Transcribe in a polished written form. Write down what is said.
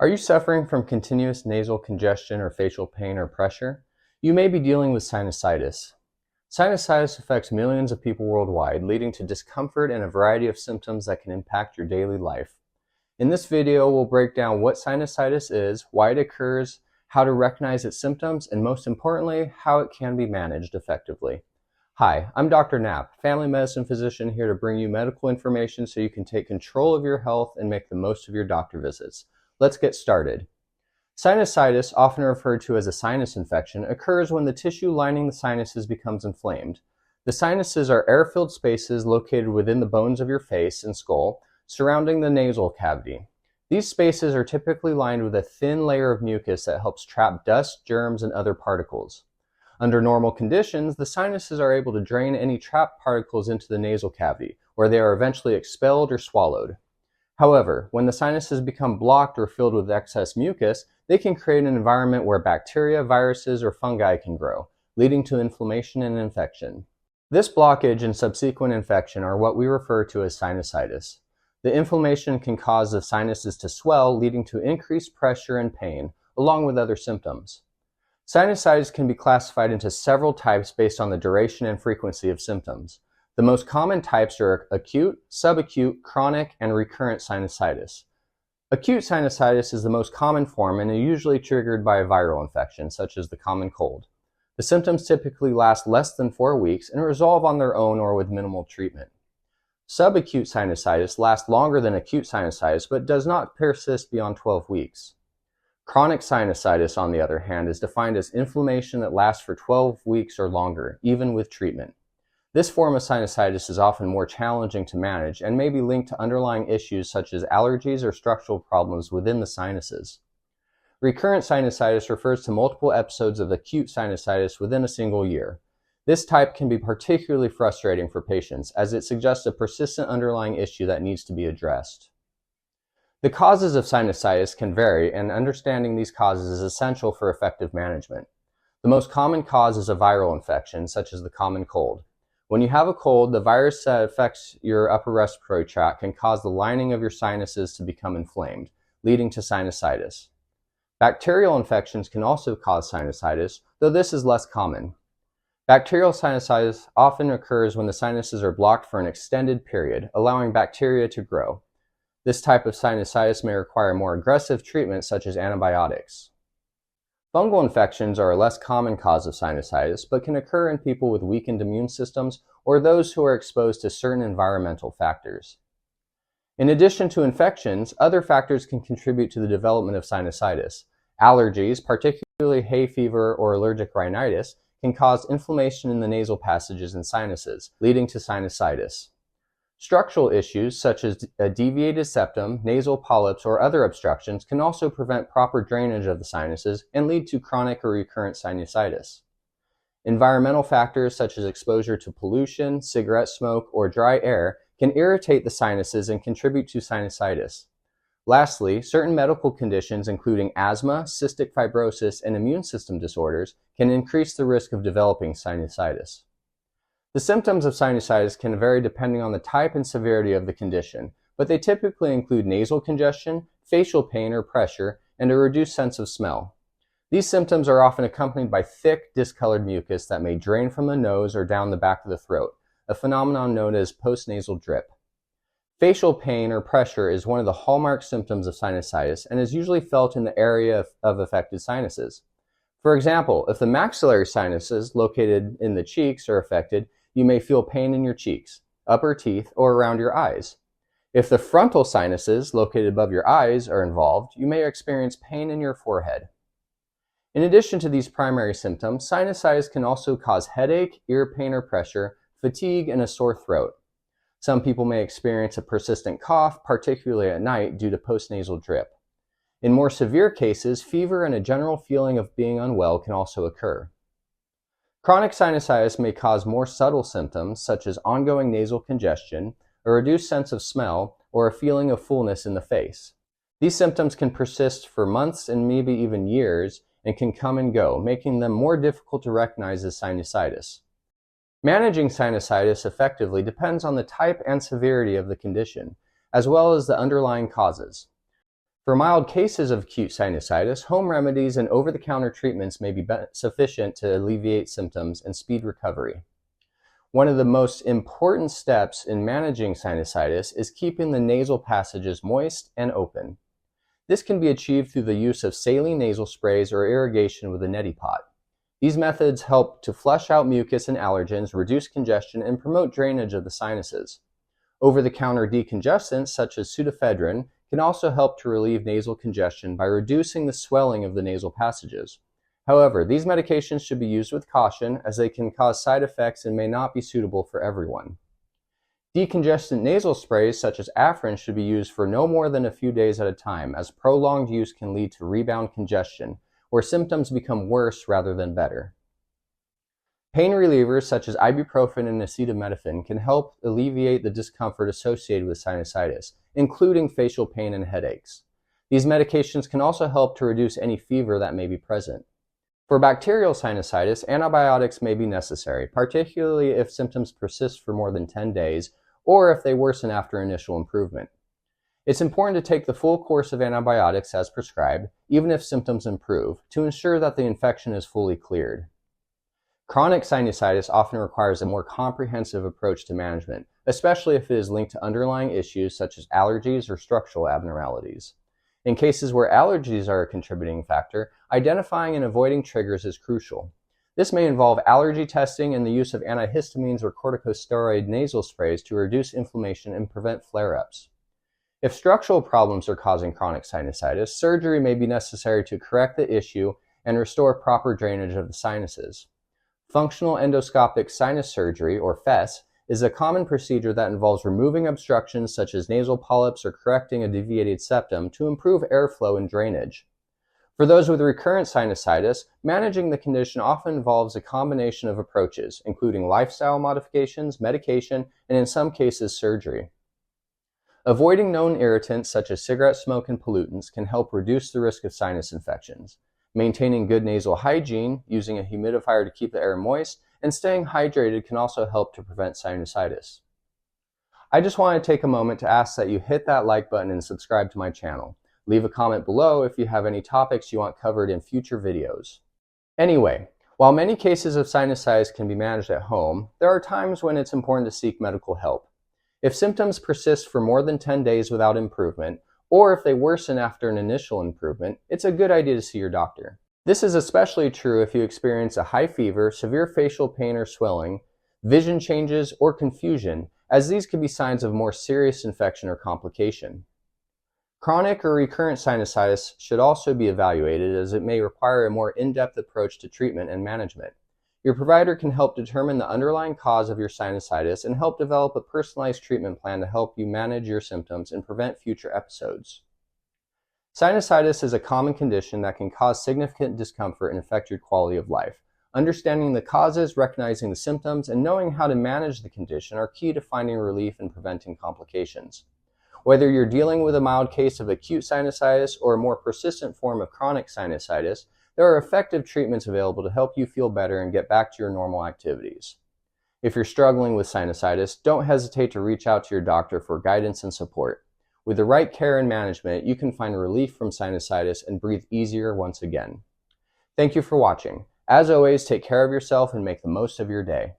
Are you suffering from continuous nasal congestion or facial pain or pressure? You may be dealing with sinusitis. Sinusitis affects millions of people worldwide, leading to discomfort and a variety of symptoms that can impact your daily life. In this video, we'll break down what sinusitis is, why it occurs, how to recognize its symptoms, and most importantly, how it can be managed effectively. Hi, I'm Dr. Knapp, family medicine physician here to bring you medical information so you can take control of your health and make the most of your doctor visits. Let's get started. Sinusitis, often referred to as a sinus infection, occurs when the tissue lining the sinuses becomes inflamed. The sinuses are air-filled spaces located within the bones of your face and skull, surrounding the nasal cavity. These spaces are typically lined with a thin layer of mucus that helps trap dust, germs, and other particles. Under normal conditions, the sinuses are able to drain any trapped particles into the nasal cavity, where they are eventually expelled or swallowed. However, when the sinuses become blocked or filled with excess mucus, they can create an environment where bacteria, viruses, or fungi can grow, leading to inflammation and infection. This blockage and subsequent infection are what we refer to as sinusitis. The inflammation can cause the sinuses to swell, leading to increased pressure and pain, along with other symptoms. Sinusitis can be classified into several types based on the duration and frequency of symptoms. The most common types are acute, subacute, chronic, and recurrent sinusitis. Acute sinusitis is the most common form and is usually triggered by a viral infection, such as the common cold. The symptoms typically last less than 4 weeks and resolve on their own or with minimal treatment. Subacute sinusitis lasts longer than acute sinusitis but does not persist beyond 12 weeks. Chronic sinusitis, on the other hand, is defined as inflammation that lasts for 12 weeks or longer, even with treatment. This form of sinusitis is often more challenging to manage and may be linked to underlying issues such as allergies or structural problems within the sinuses. Recurrent sinusitis refers to multiple episodes of acute sinusitis within a single year. This type can be particularly frustrating for patients as it suggests a persistent underlying issue that needs to be addressed. The causes of sinusitis can vary, and understanding these causes is essential for effective management. The most common cause is a viral infection, such as the common cold. When you have a cold, the virus that affects your upper respiratory tract can cause the lining of your sinuses to become inflamed, leading to sinusitis. Bacterial infections can also cause sinusitis, though this is less common. Bacterial sinusitis often occurs when the sinuses are blocked for an extended period, allowing bacteria to grow. This type of sinusitis may require more aggressive treatment, such as antibiotics. Fungal infections are a less common cause of sinusitis, but can occur in people with weakened immune systems or those who are exposed to certain environmental factors. In addition to infections, other factors can contribute to the development of sinusitis. Allergies, particularly hay fever or allergic rhinitis, can cause inflammation in the nasal passages and sinuses, leading to sinusitis. Structural issues such as a deviated septum, nasal polyps, or other obstructions can also prevent proper drainage of the sinuses and lead to chronic or recurrent sinusitis. Environmental factors such as exposure to pollution, cigarette smoke, or dry air can irritate the sinuses and contribute to sinusitis. Lastly, certain medical conditions including asthma, cystic fibrosis, and immune system disorders can increase the risk of developing sinusitis. The symptoms of sinusitis can vary depending on the type and severity of the condition, but they typically include nasal congestion, facial pain or pressure, and a reduced sense of smell. These symptoms are often accompanied by thick, discolored mucus that may drain from the nose or down the back of the throat, a phenomenon known as postnasal drip. Facial pain or pressure is one of the hallmark symptoms of sinusitis and is usually felt in the area of affected sinuses. For example, if the maxillary sinuses located in the cheeks are affected, you may feel pain in your cheeks, upper teeth, or around your eyes. If the frontal sinuses located above your eyes are involved, you may experience pain in your forehead. In addition to these primary symptoms, sinusitis can also cause headache, ear pain or pressure, fatigue, and a sore throat. Some people may experience a persistent cough, particularly at night, due to postnasal drip. In more severe cases, fever and a general feeling of being unwell can also occur. Chronic sinusitis may cause more subtle symptoms such as ongoing nasal congestion, a reduced sense of smell, or a feeling of fullness in the face. These symptoms can persist for months and maybe even years and can come and go, making them more difficult to recognize as sinusitis. Managing sinusitis effectively depends on the type and severity of the condition, as well as the underlying causes. For mild cases of acute sinusitis, home remedies and over-the-counter treatments may be sufficient to alleviate symptoms and speed recovery. One of the most important steps in managing sinusitis is keeping the nasal passages moist and open. This can be achieved through the use of saline nasal sprays or irrigation with a neti pot. These methods help to flush out mucus and allergens, reduce congestion, and promote drainage of the sinuses. Over-the-counter decongestants such as pseudoephedrine can also help to relieve nasal congestion by reducing the swelling of the nasal passages. However, these medications should be used with caution as they can cause side effects and may not be suitable for everyone. Decongestant nasal sprays such as Afrin should be used for no more than a few days at a time, as prolonged use can lead to rebound congestion, where symptoms become worse rather than better. Pain relievers such as ibuprofen and acetaminophen can help alleviate the discomfort associated with sinusitis, including facial pain and headaches. These medications can also help to reduce any fever that may be present. For bacterial sinusitis, antibiotics may be necessary, particularly if symptoms persist for more than 10 days or if they worsen after initial improvement. It's important to take the full course of antibiotics as prescribed, even if symptoms improve, to ensure that the infection is fully cleared. Chronic sinusitis often requires a more comprehensive approach to management, especially if it is linked to underlying issues such as allergies or structural abnormalities. In cases where allergies are a contributing factor, identifying and avoiding triggers is crucial. This may involve allergy testing and the use of antihistamines or corticosteroid nasal sprays to reduce inflammation and prevent flare-ups. If structural problems are causing chronic sinusitis, surgery may be necessary to correct the issue and restore proper drainage of the sinuses. Functional endoscopic sinus surgery, or FES, is a common procedure that involves removing obstructions such as nasal polyps or correcting a deviated septum to improve airflow and drainage. For those with recurrent sinusitis, managing the condition often involves a combination of approaches, including lifestyle modifications, medication, and in some cases, surgery. Avoiding known irritants such as cigarette smoke and pollutants can help reduce the risk of sinus infections. Maintaining good nasal hygiene, using a humidifier to keep the air moist, and staying hydrated can also help to prevent sinusitis. I just want to take a moment to ask that you hit that like button and subscribe to my channel. Leave a comment below if you have any topics you want covered in future videos. Anyway, while many cases of sinusitis can be managed at home, there are times when it's important to seek medical help. If symptoms persist for more than 10 days without improvement, or if they worsen after an initial improvement, it's a good idea to see your doctor. This is especially true if you experience a high fever, severe facial pain or swelling, vision changes, or confusion, as these could be signs of more serious infection or complication. Chronic or recurrent sinusitis should also be evaluated, as it may require a more in-depth approach to treatment and management. Your provider can help determine the underlying cause of your sinusitis and help develop a personalized treatment plan to help you manage your symptoms and prevent future episodes. Sinusitis is a common condition that can cause significant discomfort and affect your quality of life. Understanding the causes, recognizing the symptoms, and knowing how to manage the condition are key to finding relief and preventing complications. Whether you're dealing with a mild case of acute sinusitis or a more persistent form of chronic sinusitis, there are effective treatments available to help you feel better and get back to your normal activities. If you're struggling with sinusitis, don't hesitate to reach out to your doctor for guidance and support. With the right care and management, you can find relief from sinusitis and breathe easier once again. Thank you for watching. As always, take care of yourself and make the most of your day.